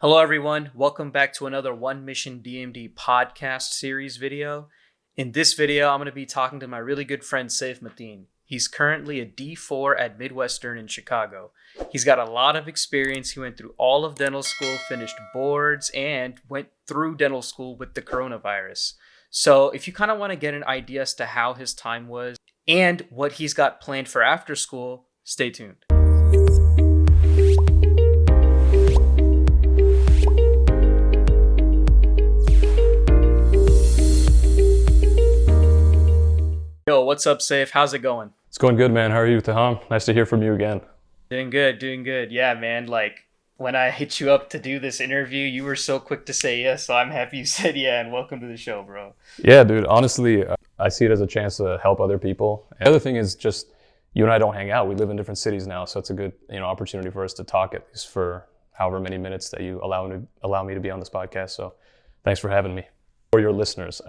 Hello everyone, welcome back to another One Mission DMD podcast series video. In this video, I'm going to be talking to my really good friend Saif Mateen. He's currently a D4 at Midwestern in Chicago. He's got a lot of experience. He went through all of dental school, finished boards, and went through dental school with the coronavirus. So if you kind of want to get an idea as to how his time was and what he's got planned for after school, stay tuned. Yo, what's up, Saif? How's it going? It's going good, man. How are you, Taham? Nice to hear from you again. Doing good. Yeah, man, when I hit you up to do this interview, you were so quick to say yes, so I'm happy you said yeah, and welcome to the show, bro. Yeah, dude, honestly, I see it as a chance to help other people. And the other thing is just, you and I don't hang out. We live in different cities now, so it's a good, opportunity for us to talk, at least for however many minutes that you allow me to be on this podcast. So thanks for having me. For your listeners,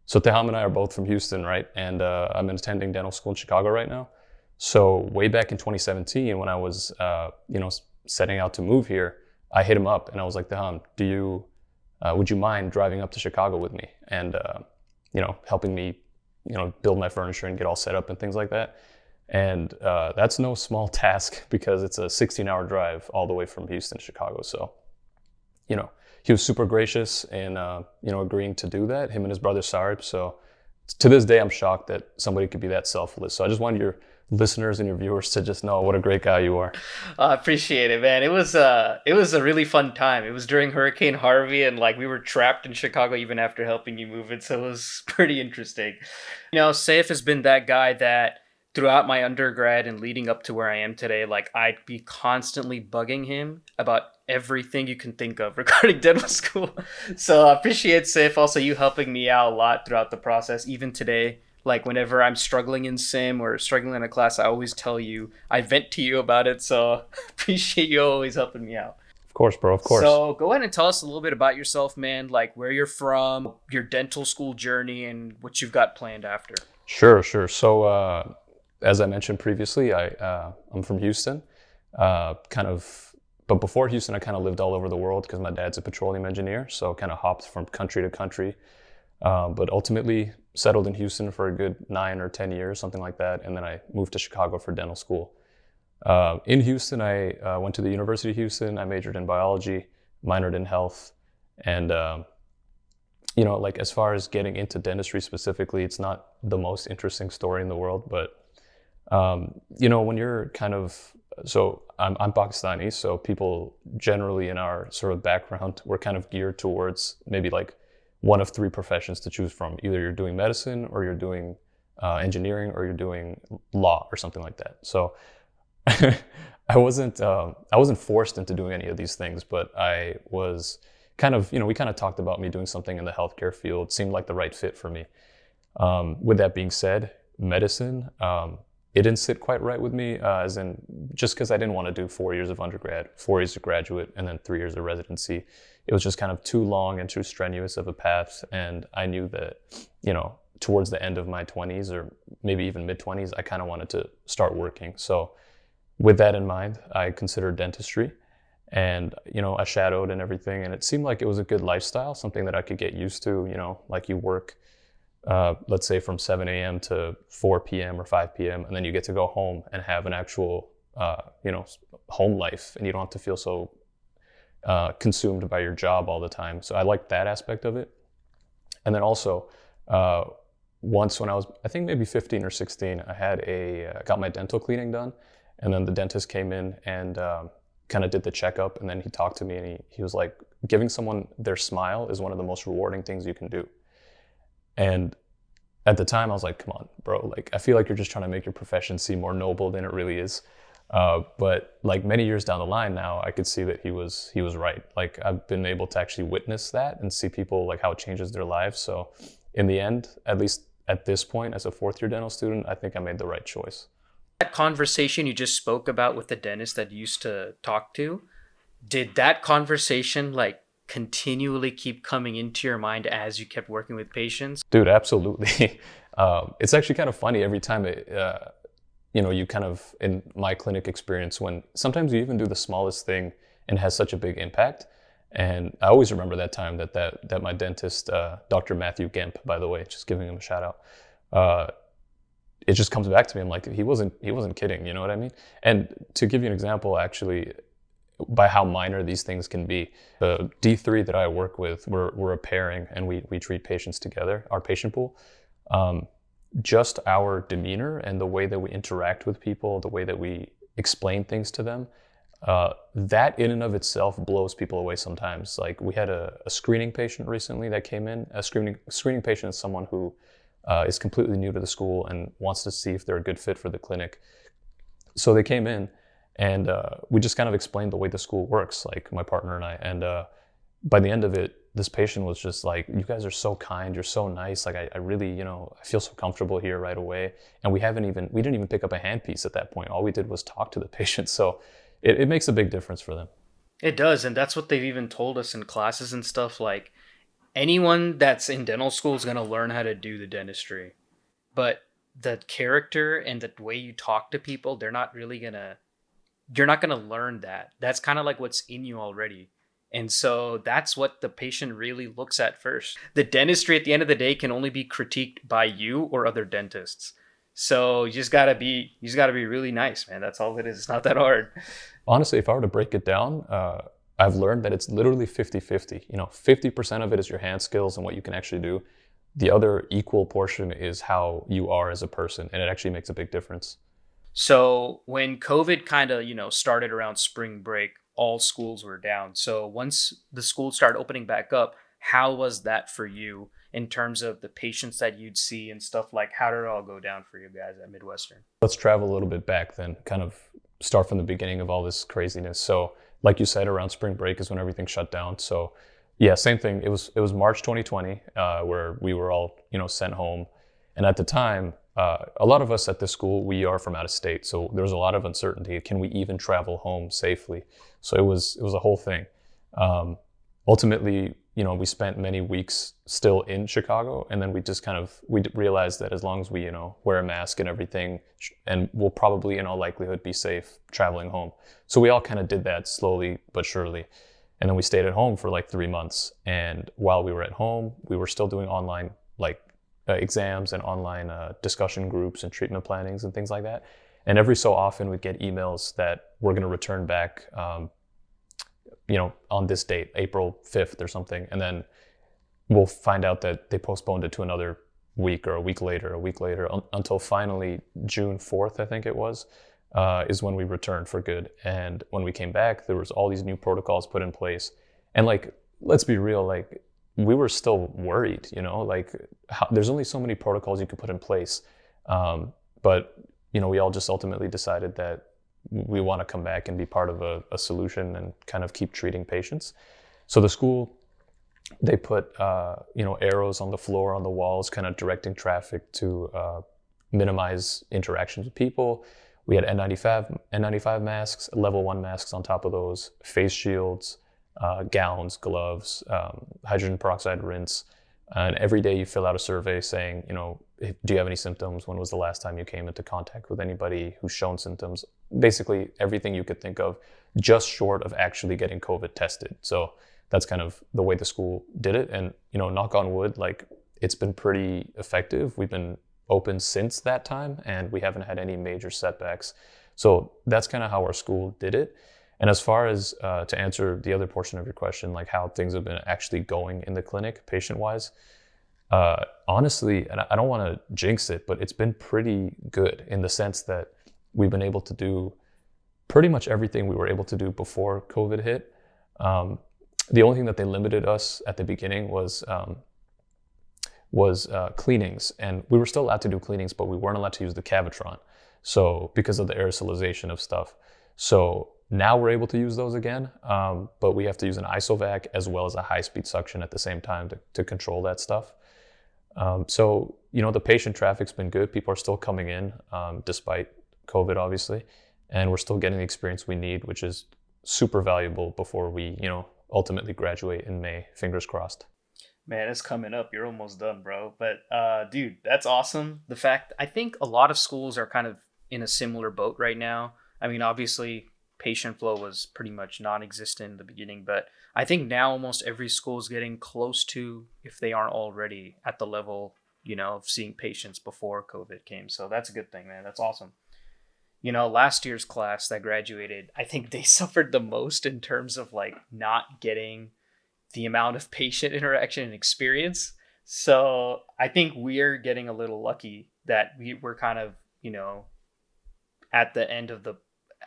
so Taham and I are both from Houston, right? And I'm attending dental school in Chicago right now. So way back in 2017, when I was, setting out to move here, I hit him up and I was like, Taham, would you mind driving up to Chicago with me and, helping me, build my furniture and get all set up and things like that. And that's no small task because it's a 16-hour drive all the way from Houston to Chicago. So, he was super gracious in, agreeing to do that, him and his brother Saif. So to this day, I'm shocked that somebody could be that selfless. So I just wanted your listeners and your viewers to just know what a great guy you are. I appreciate it, man. It was a really fun time. It was during Hurricane Harvey, and we were trapped in Chicago even after helping you move it. So it was pretty interesting. Saif has been that guy that throughout my undergrad and leading up to where I am today, I'd be constantly bugging him about everything you can think of regarding dental school. So I appreciate, Saif, also you helping me out a lot throughout the process. Even today, whenever I'm struggling in sim or struggling in a class, I always tell you, I vent to you about it. So appreciate you always helping me out. Of course, bro, of course. So go ahead and tell us a little bit about yourself, man, where you're from, your dental school journey, and what you've got planned after. Sure. So as I mentioned previously, I'm from Houston, but before Houston, I kind of lived all over the world because my dad's a petroleum engineer, so kind of hopped from country to country, but ultimately settled in Houston for a good 9 or 10 years, something like that, and then I moved to Chicago for dental school. In Houston, I went to the University of Houston. I majored in biology, minored in health, and as far as getting into dentistry specifically, it's not the most interesting story in the world, but when you're so I'm Pakistani, so people generally in our sort of background, we're kind of geared towards maybe one of 3 professions to choose from. Either you're doing medicine or you're doing engineering or you're doing law or something like that. So I wasn't forced into doing any of these things, but I was we kind of talked about me doing something in the healthcare field. It seemed like the right fit for me. With that being said, medicine, it didn't sit quite right with me, as in just because I didn't want to do 4 years of undergrad, 4 years of graduate, and then 3 years of residency. It was just kind of too long and too strenuous of a path. And I knew that, towards the end of my 20s or maybe even mid-20s, I kind of wanted to start working. So with that in mind, I considered dentistry and, I shadowed and everything. And it seemed like it was a good lifestyle, something that I could get used to, you work let's say from 7 a.m. to 4 p.m. or 5 p.m. and then you get to go home and have an actual, home life, and you don't have to feel so consumed by your job all the time. So I liked that aspect of it. And then also, once when I was, I think maybe 15 or 16, I got my dental cleaning done, and then the dentist came in and kind of did the checkup, and then he talked to me, and he was like, giving someone their smile is one of the most rewarding things you can do. And at the time I was like, come on, bro, I feel like you're just trying to make your profession seem more noble than it really is. But many years down the line now, I could see that he was right. I've been able to actually witness that and see people how it changes their lives. So in the end, at least at this point as a 4th year dental student, I think I made the right choice. That conversation you just spoke about with the dentist that you used to talk to, did that conversation continually keep coming into your mind as you kept working with patients? Dude, absolutely. It's actually kind of funny every time you kind of, in my clinic experience, when sometimes you even do the smallest thing and it has such a big impact. And I always remember that time that my dentist, Dr. Matthew Gemp, by the way, just giving him a shout out. It just comes back to me. I'm like, he wasn't kidding. You know what I mean? And to give you an example, actually, by how minor these things can be, the D3 that I work with, we're a pairing, and we treat patients together, our patient pool. Just our demeanor and the way that we interact with people, the way that we explain things to them, that in and of itself blows people away sometimes. Like, we had a screening patient recently that came in. A screening patient is someone who is completely new to the school and wants to see if they're a good fit for the clinic. So they came in, and we just kind of explained the way the school works, like my partner and I. And by the end of it, this patient was just like, you guys are so kind, you're so nice. Like, I really, I feel so comfortable here right away. And we didn't even pick up a handpiece at that point. All we did was talk to the patient. So it makes a big difference for them. It does. And that's what they've even told us in classes and stuff. Like, anyone that's in dental school is going to learn how to do the dentistry. But the character and the way you talk to people, you're not going to learn that. That's kind of like what's in you already. And so that's what the patient really looks at first. The dentistry at the end of the day can only be critiqued by you or other dentists. So you just gotta be really nice, man. That's all it is. It's not that hard. Honestly, if I were to break it down, I've learned that it's literally 50-50. 50% of it is your hand skills and what you can actually do. The other equal portion is how you are as a person, and it actually makes a big difference. So when COVID kind of, started around spring break, all schools were down. So once the schools started opening back up, how was that for you in terms of the patients that you'd see and stuff? Like, how did it all go down for you guys at Midwestern? Let's travel a little bit back then, kind of start from the beginning of all this craziness. So like you said, around spring break is when everything shut down. So yeah, same thing. It was March 2020 where we were all, sent home. And at the time, a lot of us at this school, we are from out of state. So there was a lot of uncertainty. Can we even travel home safely? So it was a whole thing. Ultimately, we spent many weeks still in Chicago, and then we realized that as long as we, wear a mask and everything, and we'll probably in all likelihood be safe traveling home. So we all kind of did that slowly but surely. And then we stayed at home for like 3 months. And while we were at home, we were still doing online exams and online discussion groups and treatment plannings and things like that. And every so often we'd get emails that we're going to return back, on this date, April 5th or something. And then we'll find out that they postponed it to another week or a week later, until finally June 4th, I think it was, is when we returned for good. And when we came back, there was all these new protocols put in place. And let's be real, we were still worried, there's only so many protocols you could put in place. But, we all just ultimately decided that we want to come back and be part of a solution and kind of keep treating patients. So the school, they put, arrows on the floor, on the walls, kind of directing traffic to minimize interactions with people. We had N95 masks, level 1 masks on top of those, face shields, gowns, gloves, hydrogen peroxide rinse. And every day you fill out a survey saying, do you have any symptoms? When was the last time you came into contact with anybody who's shown symptoms? Basically everything you could think of, just short of actually getting COVID tested. So that's kind of the way the school did it. And, knock on wood, it's been pretty effective. We've been open since that time, and we haven't had any major setbacks. So that's kind of how our school did it. And as far as to answer the other portion of your question, how things have been actually going in the clinic patient-wise, honestly, and I don't want to jinx it, but it's been pretty good in the sense that we've been able to do pretty much everything we were able to do before COVID hit. The only thing that they limited us at the beginning was cleanings, and we were still allowed to do cleanings, but we weren't allowed to use the Cavitron. So because of the aerosolization of stuff. So now we're able to use those again, but we have to use an isovac as well as a high-speed suction at the same time to control that stuff. So, the patient traffic's been good. People are still coming in despite COVID, obviously, and we're still getting the experience we need, which is super valuable before we, ultimately graduate in May, fingers crossed. Man, it's coming up. You're almost done, bro. But dude, that's awesome. I think a lot of schools are kind of in a similar boat right now. I mean, obviously, patient flow was pretty much non-existent in the beginning, but I think now almost every school is getting close to, if they aren't already at the level, of seeing patients before COVID came. So that's a good thing, man. That's awesome. Last year's class that graduated, I think they suffered the most in terms of like not getting the amount of patient interaction and experience. So I think we're getting a little lucky that we're kind of, at the end of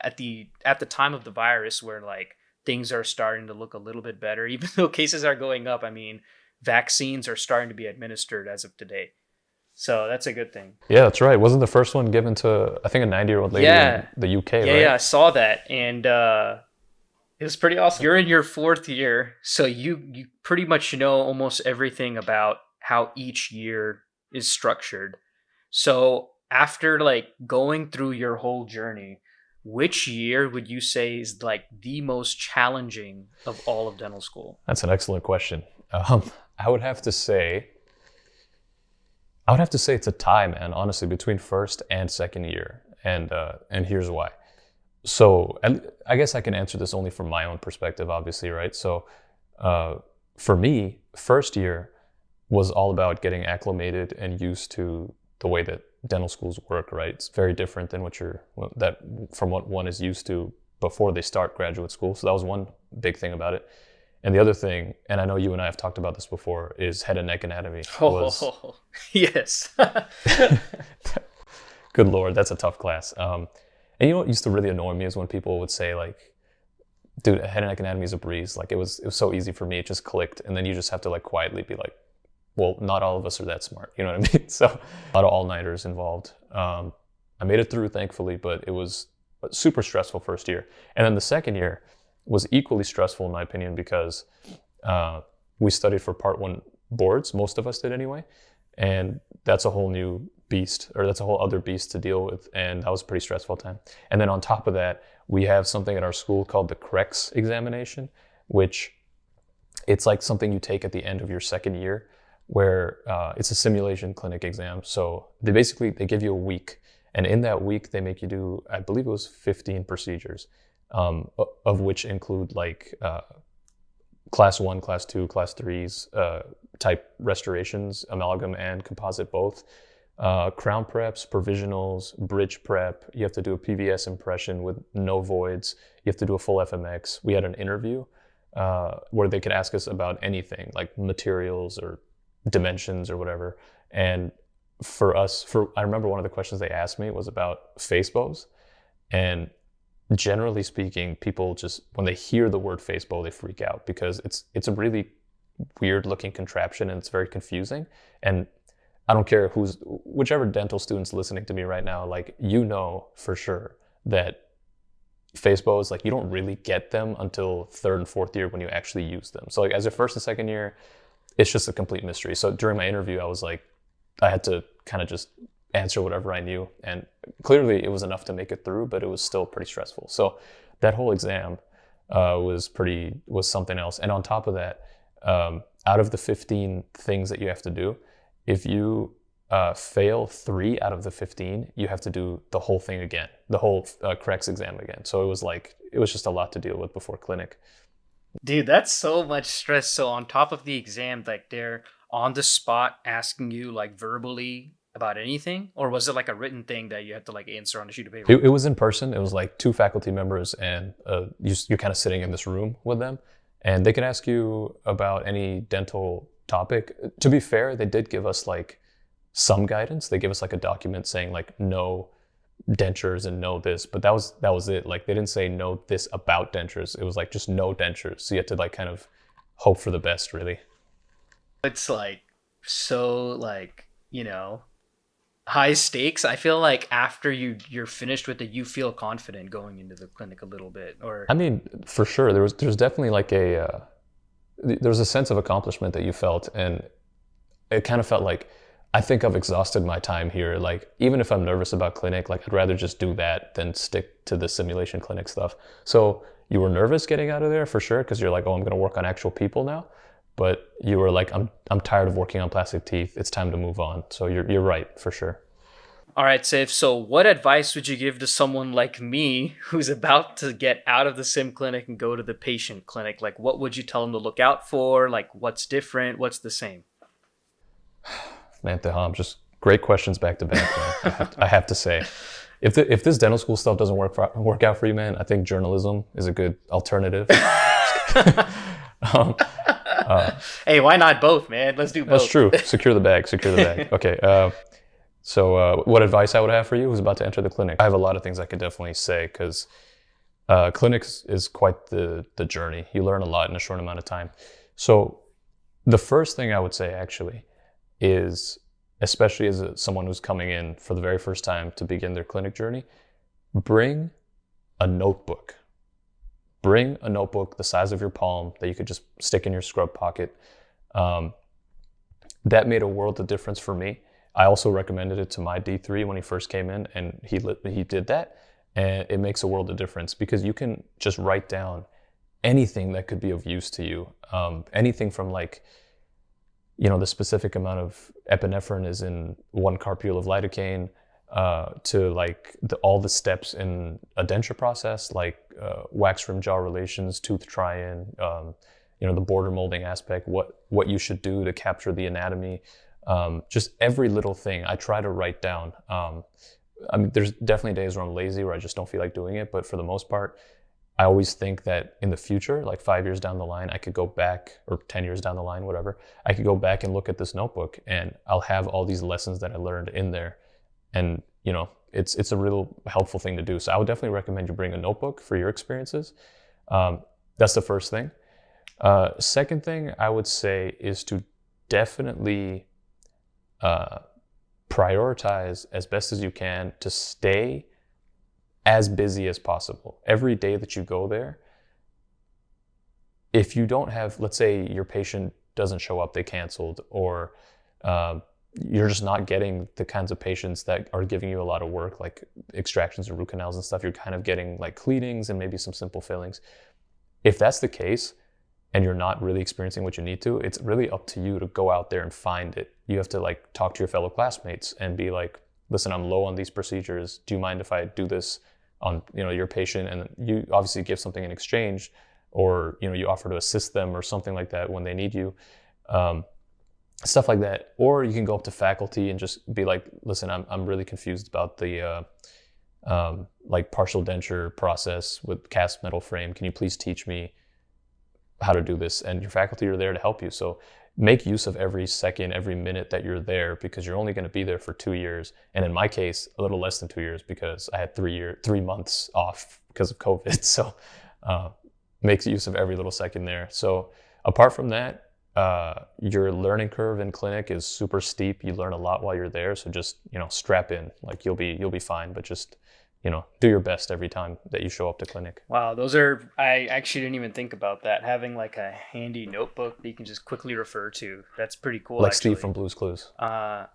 at the time of the virus where like things are starting to look a little bit better, even though cases are going up. I mean, vaccines are starting to be administered as of today. So that's a good thing. Yeah, that's right. Wasn't the first one given to, I think, a 90-year-old lady in the UK, right? Yeah, I saw that. And it was pretty awesome. You're in your 4th year, so you pretty much know almost everything about how each year is structured. So after like going through your whole journey, which year would you say is like the most challenging of all of dental school? That's an excellent question. I would have to say it's a tie, man, honestly, between first and second year. And here's why. So, and I guess I can answer this only from my own perspective, obviously, right? So for me, first year was all about getting acclimated and used to the way that dental schools work, right? It's very different than from what one is used to before they start graduate school. So that was one big thing about it. And the other thing, and I know you and I have talked about this before, is head and neck anatomy. Yes. Good Lord, that's a tough class. And you know what used to really annoy me is when people would say like, dude, head and neck anatomy is a breeze. Like it was so easy for me, it just clicked. And then you just have to like quietly be like, well, not all of us are that smart. You know what I mean? So a lot of all-nighters involved. I made it through, thankfully, but it was a super stressful first year. And then the second year was equally stressful, in my opinion, because we studied for Part 1 boards. Most of us did anyway. And that's a whole new beast, or that's a whole other beast to deal with. And that was a pretty stressful time. And then on top of that, we have something at our school called the CREX examination, which it's like something you take at the end of your second year, where it's a simulation clinic exam. So they give you a week, and in that week they make you do, I believe it was 15 procedures, of which include like class 1, class 2, class 3s type restorations, amalgam and composite both, crown preps, provisionals, bridge prep. You have to do a PVS impression with no voids. You have to do a full FMX. We had an interview where they could ask us about anything like materials or dimensions or whatever. And I remember one of the questions they asked me was about face bows. And generally speaking, people just, when they hear the word face bow, they freak out because it's a really weird looking contraption and it's very confusing. And I don't care whichever dental student's listening to me right now, like, for sure that face bows, like, you don't really get them until 3rd and 4th year when you actually use them. So like as a 1st and 2nd year, it's just a complete mystery. So during my interview, I was like, I had to kind of just answer whatever I knew. And clearly it was enough to make it through, but it was still pretty stressful. So that whole exam was something else. And on top of that, out of the 15 things that you have to do, if you fail 3 out of the 15, you have to do the whole thing again, the whole CREX exam again. So it was just a lot to deal with before clinic. Dude, that's so much stress. So on top of the exam, like they're on the spot asking you like verbally about anything, or was it like a written thing that you had to like answer on a sheet of paper? It was in person. It was like 2 faculty members, and you're kind of sitting in this room with them, and they could ask you about any dental topic. To be fair, they did give us like some guidance. They gave us like a document saying like no dentures and no this, but that was it. Like they didn't say no this about dentures. It was like just no dentures. So you had to like kind of hope for the best, really. It's like so like, high stakes. I feel like after you're finished with it, you feel confident going into the clinic a little bit. Or I mean, for sure, there's definitely like there's a sense of accomplishment that you felt, and it kind of felt like, I think I've exhausted my time here. Like, even if I'm nervous about clinic, like I'd rather just do that than stick to the simulation clinic stuff. So you were nervous getting out of there for sure, because you're like, oh, I'm going to work on actual people now. But you were like, I'm tired of working on plastic teeth. It's time to move on. So you're right, for sure. All right, Saif. So, what advice would you give to someone like me who's about to get out of the sim clinic and go to the patient clinic? Like, what would you tell them to look out for? Like, what's different? What's the same? Man, Teham, just great questions back to back, man. I have to say, if this dental school stuff doesn't work out for you, man, I think journalism is a good alternative. um, Hey, why not both, man? Let's do both. That's true. Secure the bag. Okay. So what advice I would have for you who's about to enter the clinic? I have a lot of things I could definitely say because clinics is quite the journey. You learn a lot in a short amount of time. So the first thing I would say actually is, especially as someone who's coming in for the very first time to begin their clinic journey, bring a notebook. Bring a notebook the size of your palm that you could just stick in your scrub pocket. That made a world of difference for me. I also recommended it to my D3 when he first came in, and he did that, and it makes a world of difference because you can just write down anything that could be of use to you. Anything from like, the specific amount of epinephrine is in 1 carpule of lidocaine, to like all the steps in a denture process, like wax rim jaw relations, tooth try-in, the border molding aspect, what you should do to capture the anatomy. Just every little thing I try to write down. I mean, there's definitely days where I'm lazy, where I just don't feel like doing it. But for the most part, I always think that in the future, like 5 years down the line, I could go back, or 10 years down the line, whatever, I could go back and look at this notebook and I'll have all these lessons that I learned in there. And, it's a real helpful thing to do. So I would definitely recommend you bring a notebook for your experiences. That's the first thing. Second thing I would say is to definitely prioritize as best as you can to stay as busy as possible. Every day that you go there, if you don't have, let's say your patient doesn't show up, they canceled, or you're just not getting the kinds of patients that are giving you a lot of work, like extractions and root canals and stuff, you're kind of getting like cleanings and maybe some simple fillings. If that's the case, and you're not really experiencing what you need to, it's really up to you to go out there and find it. You have to like talk to your fellow classmates and be like, listen, I'm low on these procedures. Do you mind if I do this on your patient? And you obviously give something in exchange, or you offer to assist them or something like that when they need you. Stuff like that. Or you can go up to faculty and just be like, listen, I'm really confused about the like partial denture process with cast metal frame. Can you please teach me how to do this? And your faculty are there to help you. So make use of every second, every minute that you're there, because you're only going to be there for 2 years. And in my case, a little less than 2 years, because I had 3 months off because of COVID. So make use of every little second there. So apart from that, your learning curve in clinic is super steep. You learn a lot while you're there. So just, strap in, like you'll be fine, but just, do your best every time that you show up to clinic. Wow, I actually didn't even think about that. Having like a handy notebook that you can just quickly refer to. That's pretty cool. Like actually. Steve from Blue's Clues. Yeah.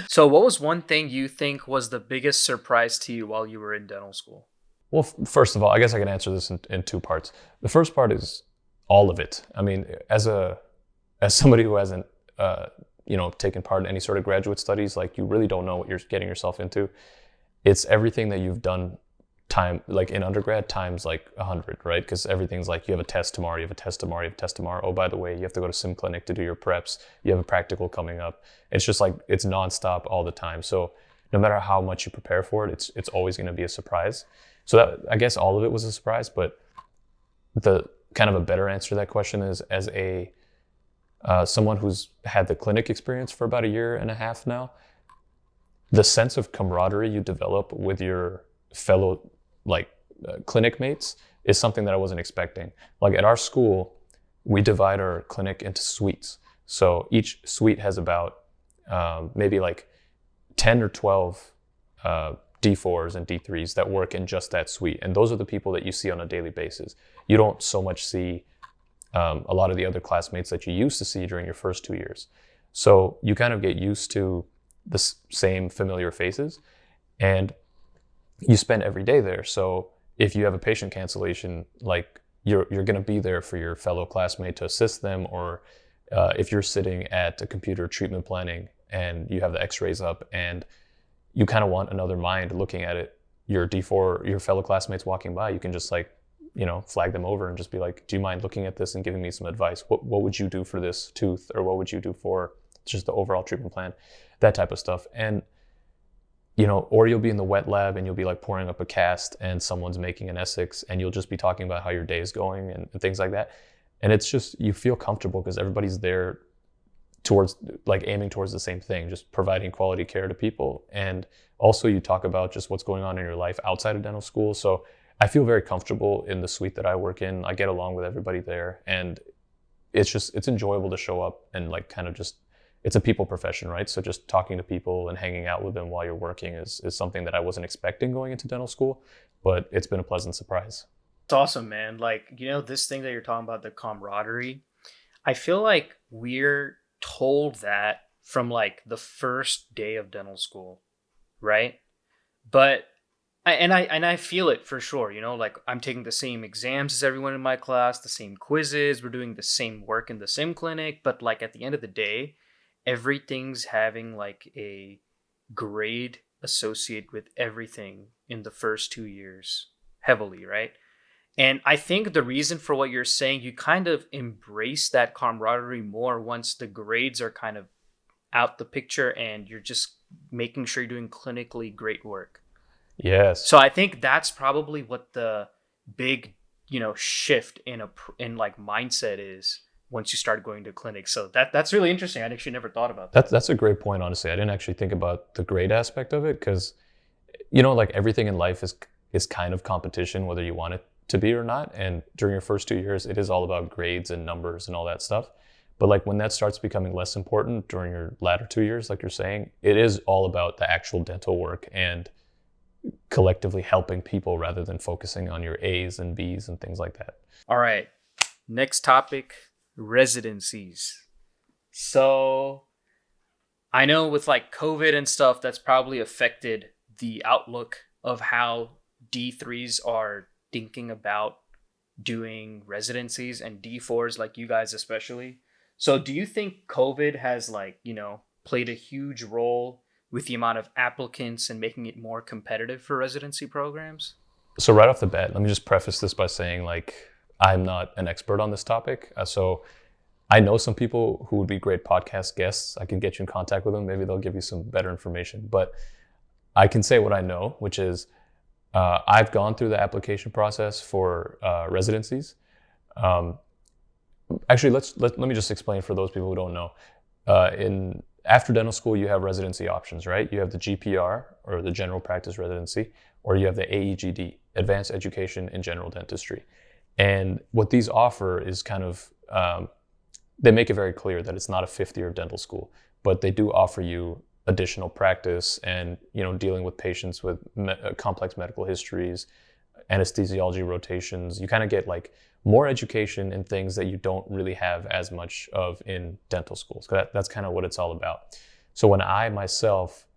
So what was one thing you think was the biggest surprise to you while you were in dental school? Well, first of all, I guess I can answer this in 2 parts. The first part is all of it. I mean, as somebody who hasn't, taken part in any sort of graduate studies, like you really don't know what you're getting yourself into. It's everything that you've done like in undergrad times like 100, right? Because everything's like, you have a test tomorrow, you have a test tomorrow, you have a test tomorrow. Oh, by the way, you have to go to sim clinic to do your preps. You have a practical coming up. It's just like, it's nonstop all the time. So no matter how much you prepare for it, it's always going to be a surprise. So that, I guess all of it was a surprise, but the kind of a better answer to that question is, as someone who's had the clinic experience for about 1.5 years now, the sense of camaraderie you develop with your fellow clinic mates is something that I wasn't expecting. Like at our school, we divide our clinic into suites. So each suite has about maybe like 10 or 12 D4's and D3's that work in just that suite. And those are the people that you see on a daily basis. You don't so much see a lot of the other classmates that you used to see during your first 2 years. So you kind of get used to the same familiar faces, and you spend every day there. So if you have a patient cancellation, like you're going to be there for your fellow classmate to assist them, or if you're sitting at a computer treatment planning and you have the x-rays up and you kind of want another mind looking at it. Your D4, your fellow classmates walking by, you can just like, flag them over and just be like, do you mind looking at this and giving me some advice? What would you do for this tooth? Or what would you do for just the overall treatment plan? That type of stuff. And, or you'll be in the wet lab and you'll be like pouring up a cast and someone's making an Essex and you'll just be talking about how your day is going and things like that. And it's just, you feel comfortable because everybody's there towards like aiming towards the same thing, just providing quality care to people. And also you talk about just what's going on in your life outside of dental school. So I feel very comfortable in the suite that I work in. I get along with everybody there, and it's enjoyable to show up and like kind of just, it's a people profession, right? So just talking to people and hanging out with them while you're working is something that I wasn't expecting going into dental school, but it's been a pleasant surprise. It's awesome, man. Like, this thing that you're talking about, the camaraderie, I feel like we're told that from like the first day of dental school, right? But I feel it for sure, like I'm taking the same exams as everyone in my class, the same quizzes, we're doing the same work in the sim clinic, but like at the end of the day, everything's having like a grade associated with everything in the first 2 years heavily, right? And I think the reason for what you're saying, you kind of embrace that camaraderie more once the grades are kind of out the picture and you're just making sure you're doing clinically great work. Yes. So I think that's probably what the big, shift in like mindset is once you start going to clinics. So that's really interesting. I actually never thought about that. That's a great point, honestly. I didn't actually think about the grade aspect of it because, like everything in life is kind of competition, whether you want it to be or not. And during your first 2 years, it is all about grades and numbers and all that stuff. But like when that starts becoming less important during your latter 2 years, like you're saying, it is all about the actual dental work and collectively helping people rather than focusing on your A's and B's and things like that. All right. Next topic, residencies. So I know with like COVID and stuff, that's probably affected the outlook of how D3s are thinking about doing residencies and D4s, like you guys especially. So do you think COVID has like, played a huge role with the amount of applicants and making it more competitive for residency programs? So right off the bat, let me just preface this by saying like, I'm not an expert on this topic. So I know some people who would be great podcast guests. I can get you in contact with them. Maybe they'll give you some better information, but I can say what I know, which is I've gone through the application process for residencies. Actually, let me just explain for those people who don't know. After dental school, you have residency options, right? You have the GPR, or the general practice residency, or you have the AEGD, Advanced Education in General Dentistry. And what these offer is kind of, they make it very clear that it's not a fifth year of dental school, but they do offer you additional practice and, dealing with patients with complex medical histories, anesthesiology rotations. You kind of get like more education in things that you don't really have as much of in dental schools. That's kind of what it's all about. So when I myself,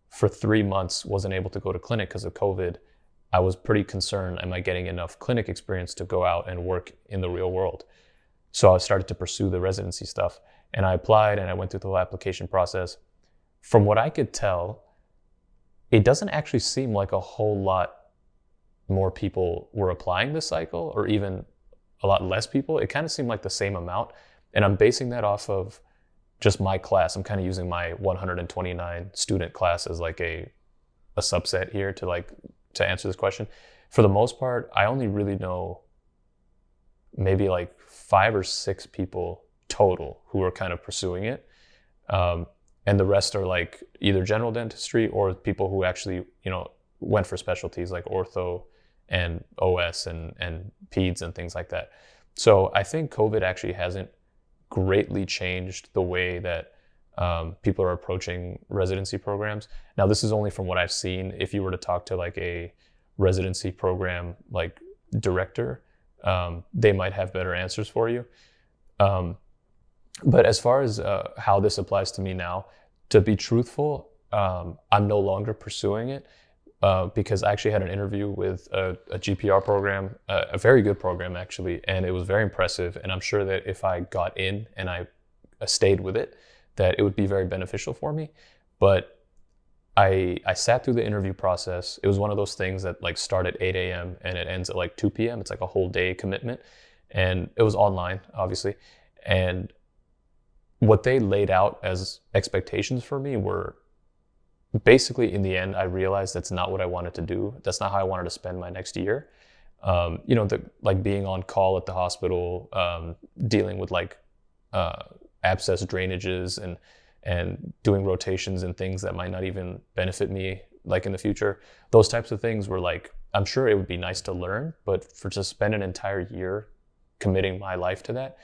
for 3 months, wasn't able to go to clinic because of COVID, I was pretty concerned, am I getting enough clinic experience to go out and work in the real world? So I started to pursue the residency stuff. And I applied and I went through the whole application process. From what I could tell, it doesn't actually seem like a whole lot more people were applying this cycle, or even a lot less people. It kind of seemed like the same amount. And I'm basing that off of just my class. I'm kind of using my 129 student class as like a subset here to answer this question. For the most part, I only really know maybe like 5 or 6 people total who are kind of pursuing it. And the rest are like either general dentistry or people who actually, went for specialties like ortho and OS and peds and things like that. So I think COVID actually hasn't greatly changed the way that people are approaching residency programs. Now, this is only from what I've seen. If you were to talk to like a residency program like director, they might have better answers for you. But as far as how this applies to me now, to be truthful, I'm no longer pursuing it because I actually had an interview with a GPR program, a very good program actually, and it was very impressive. And I'm sure that if I got in and I stayed with it, that it would be very beneficial for me. But I sat through the interview process. It was one of those things that like start at 8 a.m. and it ends at like 2 p.m. It's like a whole day commitment. And it was online, obviously. And what they laid out as expectations for me were basically, in the end, I realized that's not what I wanted to do. That's not how I wanted to spend my next year. Like being on call at the hospital, dealing with like abscess drainages and doing rotations and things that might not even benefit me like in the future. Those types of things were like, I'm sure it would be nice to learn, but for to spend an entire year committing my life to that,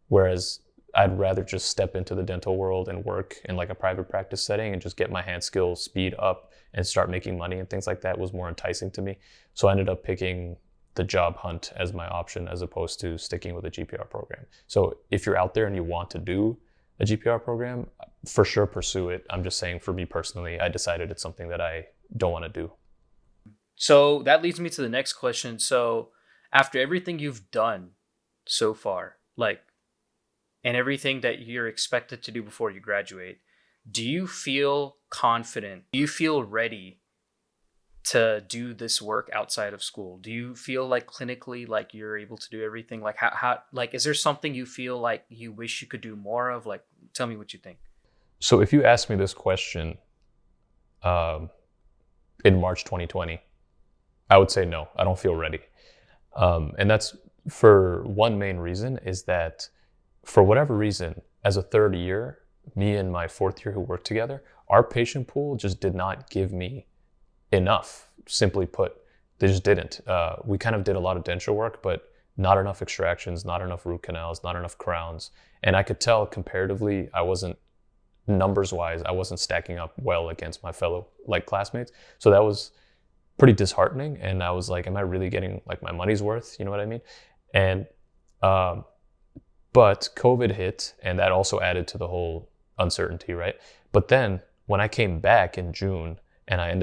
whereas I'd rather just step into the dental world and work in like a private practice setting and just get my hand skill speed up and start making money and things like that was more enticing to me. So I ended up picking the job hunt as my option as opposed to sticking with a GPR program. So if you're out there and you want to do a GPR program, for sure pursue it. I'm just saying for me personally, I decided it's something that I don't want to do. So that leads me to the next question. So after everything you've done so far, like, and everything that you're expected to do before you graduate, do you feel confident? Do you feel ready to do this work outside of school? Do you feel like clinically, like you're able to do everything? Like how like, is there something you feel like you wish you could do more of? Like, tell me what you think. So if you asked me this question in March 2020, I would say no, I don't feel ready. And that's for one main reason is that for whatever reason, as a third year, me and my fourth year who worked together, our patient pool just did not give me enough, simply put. They just didn't. We kind of did a lot of denture work, but not enough extractions, not enough root canals, not enough crowns. And I could tell comparatively, numbers-wise, I wasn't stacking up well against my fellow like classmates. So that was pretty disheartening. And I was like, am I really getting like my money's worth? You know what I mean? And but COVID hit, and that also added to the whole uncertainty, right? But then when I came back in June and I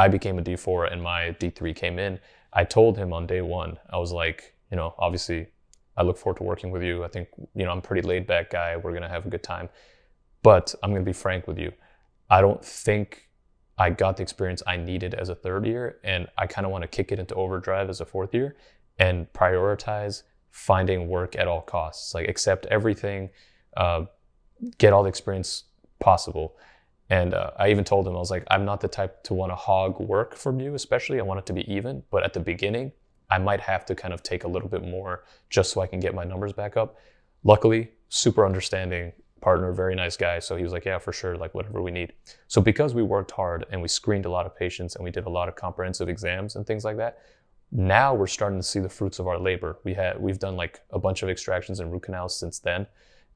became a D4 and my D3 came in, I told him on day one, I was like, obviously I look forward to working with you. I think, I'm a pretty laid back guy. We're going to have a good time. But I'm going to be frank with you. I don't think I got the experience I needed as a third year. And I kind of want to kick it into overdrive as a fourth year and prioritize finding work at all costs, like accept everything, get all the experience possible. And I even told him, I was like, I'm not the type to want to hog work from you, especially. I want it to be even. But at the beginning, I might have to kind of take a little bit more just so I can get my numbers back up. Luckily, super understanding partner, very nice guy. So he was like, yeah, for sure, like whatever we need. So because we worked hard and we screened a lot of patients and we did a lot of comprehensive exams and things like that, now we're starting to see the fruits of our labor. We've done like a bunch of extractions and root canals since then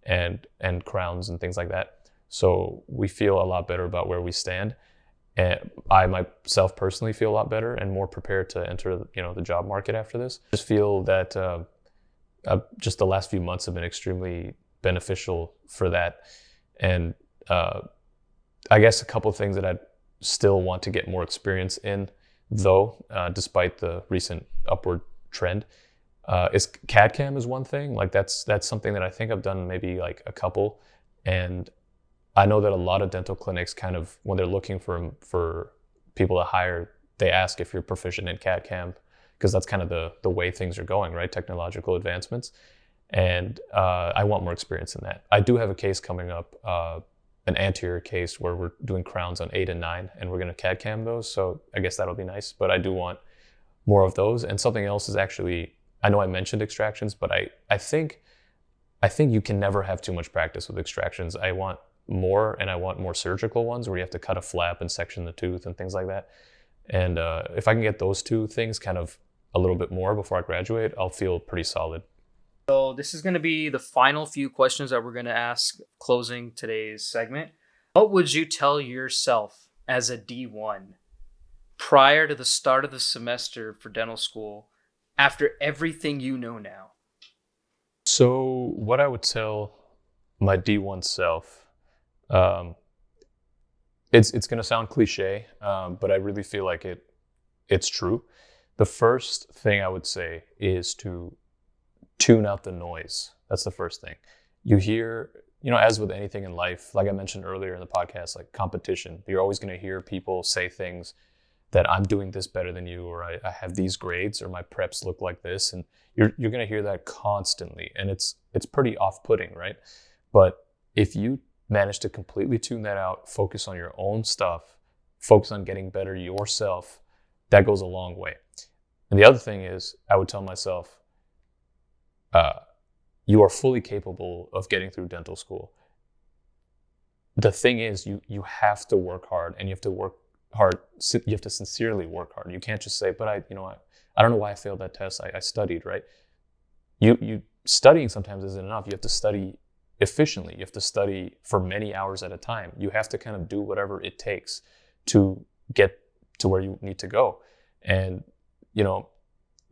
and crowns and things like that. So we feel a lot better about where we stand. And I myself personally feel a lot better and more prepared to enter, the job market after this. I just feel that just the last few months have been extremely beneficial for that. And I guess a couple of things that I'd still want to get more experience in, though, despite the recent upward trend, is CAD/CAM is one thing. Like that's something that I think I've done maybe like a couple, and I know that a lot of dental clinics kind of, when they're looking for people to hire, they ask if you're proficient in CAD/CAM, because that's kind of the way things are going, right? Technological advancements. And I want more experience in that. I do have a case coming up, an anterior case where we're doing crowns on 8 and 9, and we're going to CAD/CAM those. So I guess that'll be nice, but I do want more of those. And something else is actually, I know I mentioned extractions, but I think you can never have too much practice with extractions. I want more, and I want more surgical ones where you have to cut a flap and section the tooth and things like that. And if I can get those two things kind of a little bit more before I graduate, I'll feel pretty solid. So this is going to be the final few questions that we're going to ask closing today's segment. What would you tell yourself as a D1 prior to the start of the semester for dental school after everything you know now? So what I would tell my D1 self, it's going to sound cliche, but I really feel like it's true. The first thing I would say is to tune out the noise. That's the first thing. You hear as with anything in life, like I mentioned earlier in the podcast, like competition, you're always going to hear people say things that I'm doing this better than you, or I have these grades, or my preps look like this. And you're going to hear that constantly. And it's pretty off-putting, right? But if you manage to completely tune that out, focus on your own stuff, focus on getting better yourself, that goes a long way. And the other thing is, I would tell myself, you are fully capable of getting through dental school. The thing is, you have to work hard, and you have to work hard. You have to sincerely work hard. You can't just say, but I don't know why I failed that test. I studied, right? You studying sometimes isn't enough. You have to study efficiently. You have to study for many hours at a time. You have to kind of do whatever it takes to get to where you need to go. And,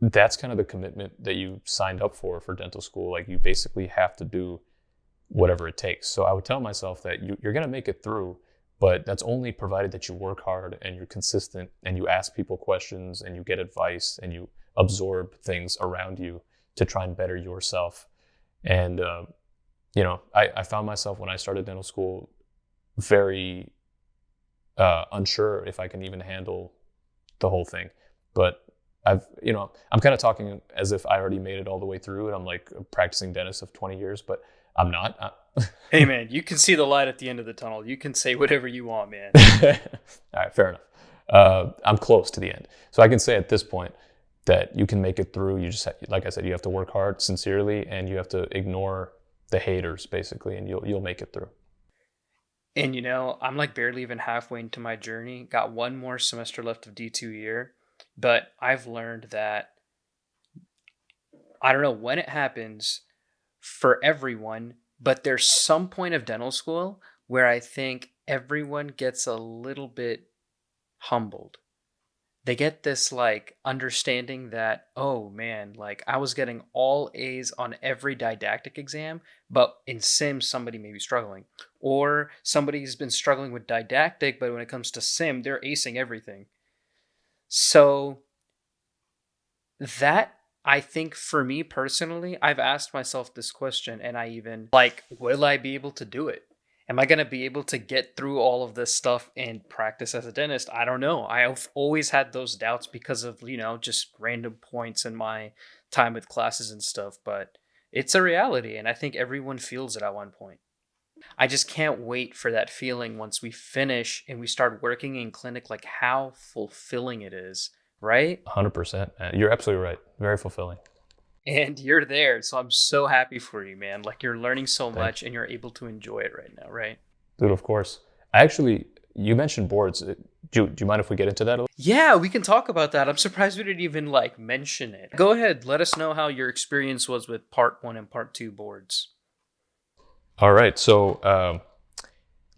that's kind of the commitment that you signed up for dental school. Like, you basically have to do whatever it takes. So I would tell myself that you're going to make it through, but that's only provided that you work hard and you're consistent and you ask people questions and you get advice and you absorb things around you to try and better yourself. And, I found myself when I started dental school very unsure if I can even handle the whole thing. But I'm kind of talking as if I already made it all the way through and I'm like a practicing dentist of 20 years, but I'm not. Hey man, you can see the light at the end of the tunnel. You can say whatever you want, man. All right, fair enough. I'm close to the end. So I can say at this point that you can make it through. You just, like I said, you have to work hard sincerely and you have to ignore the haters basically, and you'll make it through. And I'm like barely even halfway into my journey. Got one more semester left of D2 year, but I've learned that I don't know when it happens for everyone, but there's some point of dental school where I think everyone gets a little bit humbled. They get this like understanding that, oh man, like I was getting all A's on every didactic exam, but in sim somebody may be struggling, or somebody's been struggling with didactic, but when it comes to sim, they're acing everything. So that, I think for me personally, I've asked myself this question, and I even like, will I be able to do it? Am I going to be able to get through all of this stuff and practice as a dentist? I don't know. I've always had those doubts because of, just random points in my time with classes and stuff, but it's a reality, and I think everyone feels it at one point. I just can't wait for that feeling once we finish and we start working in clinic, like how fulfilling it is, right? 100%. You're absolutely right. Very fulfilling. And you're there, so I'm so happy for you, man. Like, you're learning so much and you're able to enjoy it right now, right? Dude, of course. You mentioned boards. Do you mind if we get into that a little? Yeah, we can talk about that. I'm surprised we didn't even mention it. Go ahead, let us know how your experience was with part 1 and part 2 boards. All right, so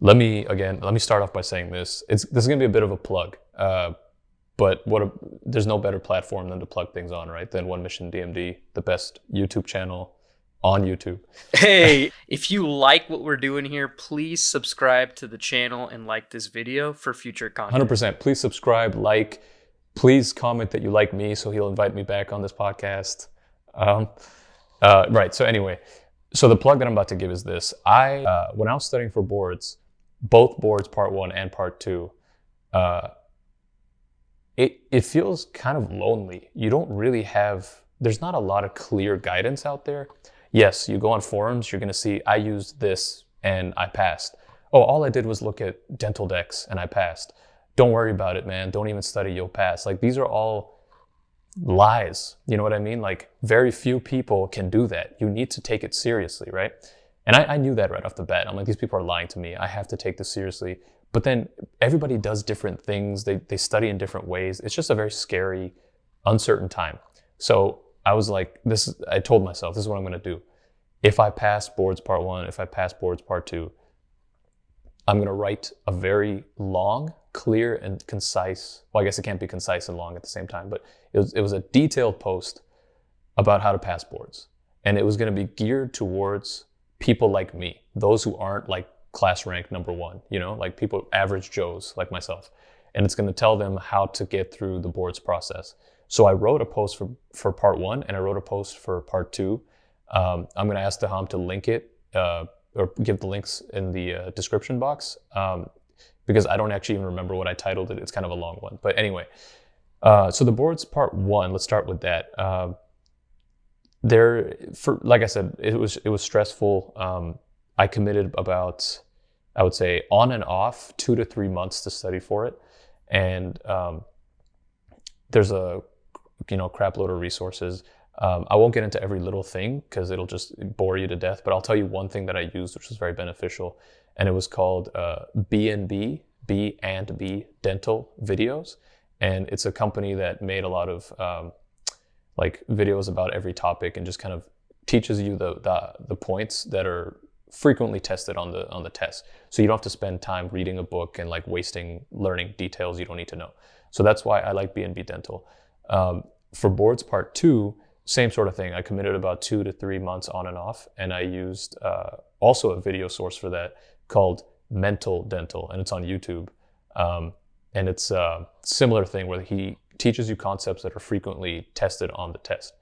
let me start off by saying this. This is going to be a bit of a plug. But there's no better platform than to plug things on, right? Than One Mission DMD, the best YouTube channel on YouTube. Hey, if you like what we're doing here, please subscribe to the channel and like this video for future content. 100%. Please subscribe, like, please comment that you like me so he'll invite me back on this podcast. Right, so anyway, so the plug that I'm about to give is this. When I was studying for boards, both boards, part 1 and part 2, it feels kind of lonely. You don't really there's not a lot of clear guidance out there. Yes, you go on forums, you're going to see, I used this and I passed. Oh, all I did was look at dental decks and I passed. Don't worry about it, man. Don't even study, you'll pass. Like, these are all lies. You know what I mean? Like, very few people can do that. You need to take it seriously, right? And I knew that right off the bat. I'm like, these people are lying to me. I have to take this seriously. But then everybody does different things. They study in different ways. It's just a very scary, uncertain time. So I was like, I told myself, this is what I'm going to do. If I pass boards part 1, if I pass boards part 2, I'm going to write a very long, clear, and concise, well, I guess it can't be concise and long at the same time, but it was a detailed post about how to pass boards. And it was going to be geared towards people like me, those who aren't like class rank number 1, like people, average Joes like myself. And it's going to tell them how to get through the boards process. So I wrote a post for part 1 and I wrote a post for part 2. I'm going to ask Daham to link it or give the links in the description box, because I don't actually even remember what I titled it. It's kind of a long one. But anyway, so the boards part one, let's start with that. Like I said, it was stressful. I committed about, I would say, on and off 2 to 3 months to study for it. And there's a crap load of resources. I won't get into every little thing because it'll just bore you to death, but I'll tell you one thing that I used, which was very beneficial, and it was called B&B, B&B Dental Videos. And it's a company that made a lot of like videos about every topic and just kind of teaches you the points that are frequently tested on the test. So you don't have to spend time reading a book and like wasting learning details you don't need to know. So that's why I like B&B Dental. For boards part two, same sort of thing. I committed about 2 to 3 months on and off, and I used also a video source for that called Mental Dental, and it's on YouTube. And it's a similar thing where he teaches you concepts that are frequently tested on the test.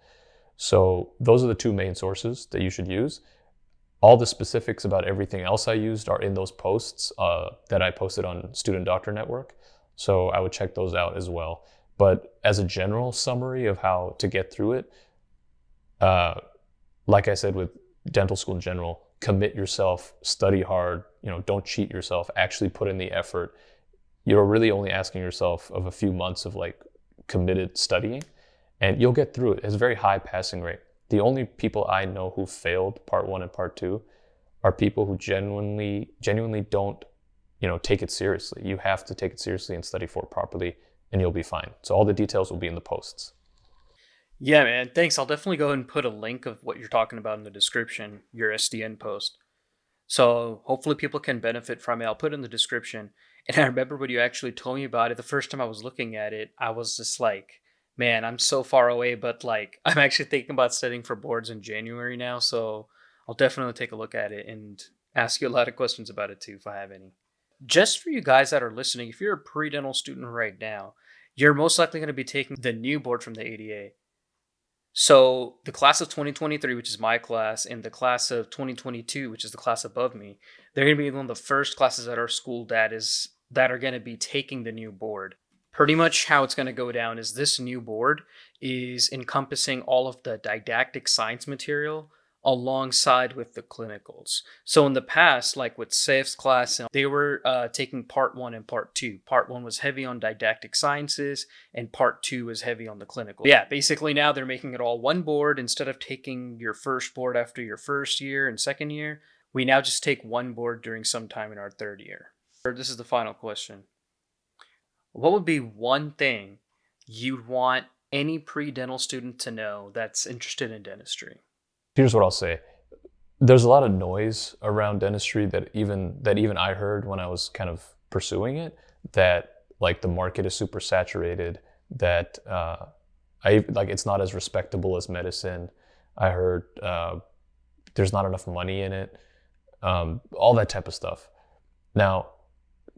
So those are the two main sources that you should use. All the specifics about everything else I used are in those posts that I posted on Student Doctor Network. So I would check those out as well. But as a general summary of how to get through it, like I said with dental school in general, commit yourself, study hard, don't cheat yourself, actually put in the effort. You're really only asking yourself of a few months of like committed studying, and you'll get through it. It's a very high passing rate. The only people I know who failed part one and part two are people who genuinely don't, take it seriously. You have to take it seriously and study for it properly, and you'll be fine. So all the details will be in the posts. Yeah, man. Thanks. I'll definitely go ahead and put a link of what you're talking about in the description, your SDN post. So hopefully people can benefit from it. I'll put it in the description. And I remember when you actually told me about it, the first time I was looking at it, I was just like, man, I'm so far away, but like I'm actually thinking about studying for boards in January now. So I'll definitely take a look at it and ask you a lot of questions about it too, if I have any. Just for you guys that are listening, if you're a pre-dental student right now, you're most likely going to be taking the new board from the ADA. So the class of 2023, which is my class, and the class of 2022, which is the class above me, they're going to be one of the first classes at our school that are going to be taking the new board. Pretty much how it's going to go down is this new board is encompassing all of the didactic science material alongside with the clinicals. So in the past, like with Saif's class, they were taking part one and part two. Part one was heavy on didactic sciences and part two was heavy on the clinical. Yeah, basically now they're making it all one board. Instead of taking your first board after your first year and second year, we now just take one board during some time in our third year. This is the final question. What would be one thing you'd want any pre-dental student to know that's interested in dentistry? Here's what I'll say. There's a lot of noise around dentistry that even I heard when I was kind of pursuing it, that like the market is super saturated, that it's not as respectable as medicine. I heard there's not enough money in it, all that type of stuff. Now,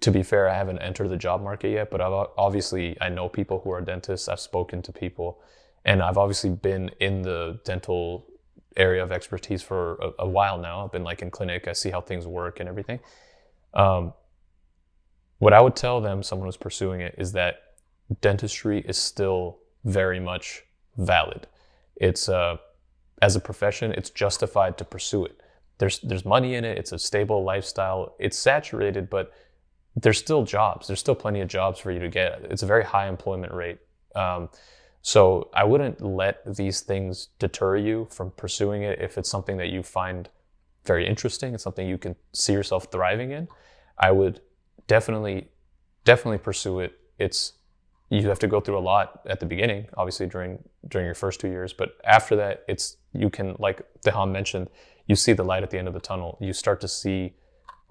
to be fair, I haven't entered the job market yet, but I know people who are dentists. I've spoken to people, and I've obviously been in the dental area of expertise for a while now. I've been like in clinic. I see how things work and everything. What I would tell them, someone who's pursuing it, is that dentistry is still very much valid. It's as a profession, it's justified to pursue it. There's money in it. It's a stable lifestyle. It's saturated, but there's still jobs. There's still plenty of jobs for you to get. It's a very high employment rate. So I wouldn't let these things deter you from pursuing it. If it's something that you find very interesting, it's something you can see yourself thriving in, I would definitely pursue it. You have to go through a lot at the beginning, obviously during your first 2 years, but after that, you can, like Deham mentioned, you see the light at the end of the tunnel. You start to see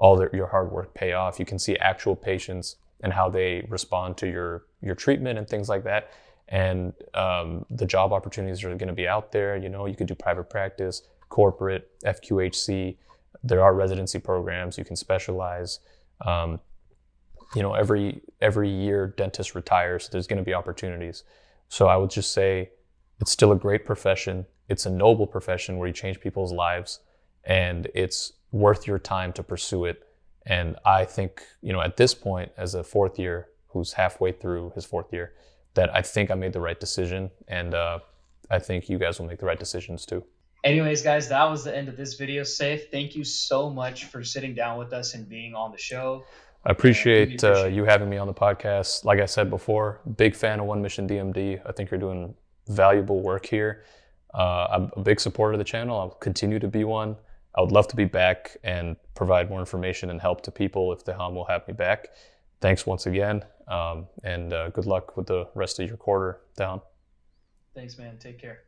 your hard work pay off. You can see actual patients and how they respond to your treatment and things like that. And the job opportunities are going to be out there. You could do private practice, corporate, FQHC. There are residency programs. You can specialize. Every year dentist retires. There's going to be opportunities. So I would just say it's still a great profession. It's a noble profession where you change people's lives, and it's worth your time to pursue it. And I think, at this point, as a fourth year who's halfway through his fourth year, that I think I made the right decision. And I think you guys will make the right decisions too. Anyways, guys, that was the end of this video. Saif, thank you so much for sitting down with us and being on the show. I appreciate you having me on the podcast. Like I said before, big fan of One Mission DMD. I think you're doing valuable work here. I'm a big supporter of the channel. I'll continue to be one. I would love to be back and provide more information and help to people if Deham will have me back. Thanks once again, and good luck with the rest of your quarter, Deham. Thanks, man. Take care.